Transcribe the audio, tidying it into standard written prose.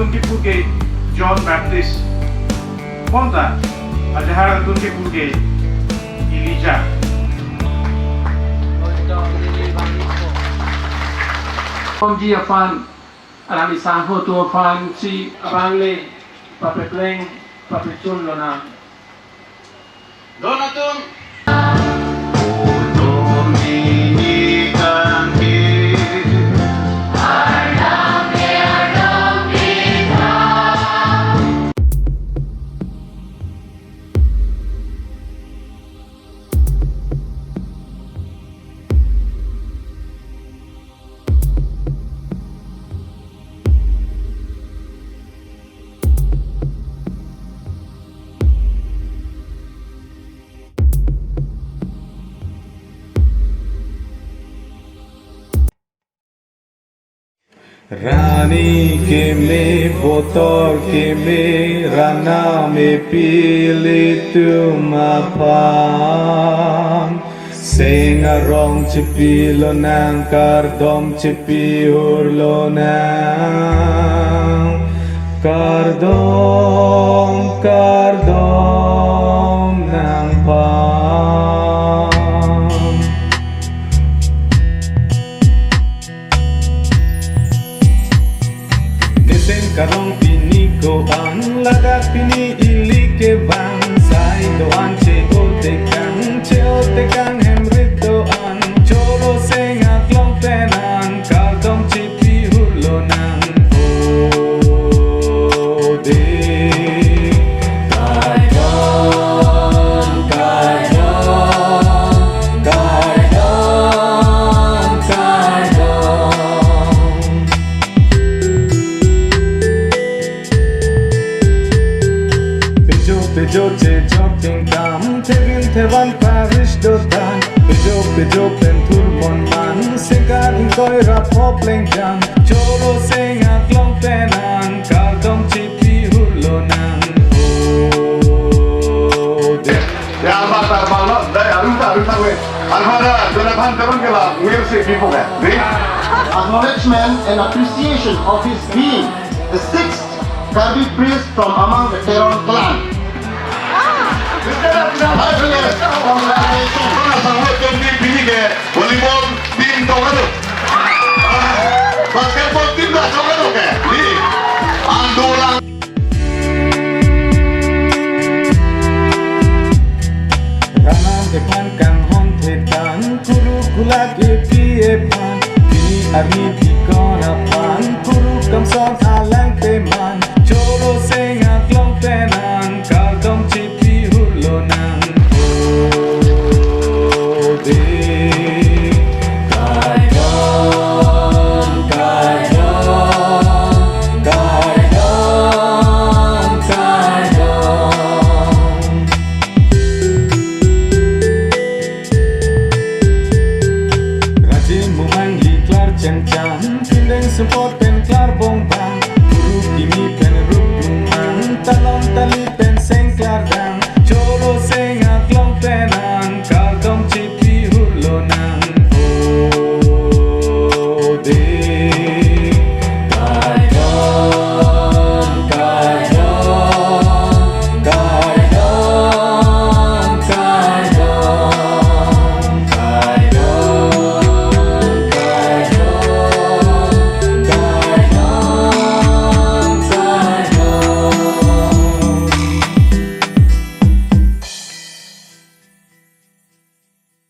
Tunki Purge John Baptist. Ponta Ajahara Tunki Purge Elijah. Kom dia fan alami sangho tu fan si abangle papekleng papechun lona. Donatum. Rani ke me botor ke me rana me pili tu mapan Senga rong cepi lo nang kardom cepi hur lo nang Kardom nang pan Karong pini ko an laga pini ili ke bang sai do an che o te kang hem rito an cholo senga klong penan kaldom che pi hulo nan o de Bejo che jogging kam tegin tevan Parish dotan bejo pentur mon man segar koi rap hopleng jam cholo senga klong penan kaldom chipi hulonan de Ya mata balot dai aruta we. Alhara Jonathan Teron kela we'll see people there. Acknowledgement and appreciation of his being the sixth Karbi priest from among the Teron clan. Volleyball team tahu kan tu? Basketball team dah tahu kan tu ke? Ni Andolan. Rana depan kang hon tetan kuru kulak epi epan kini army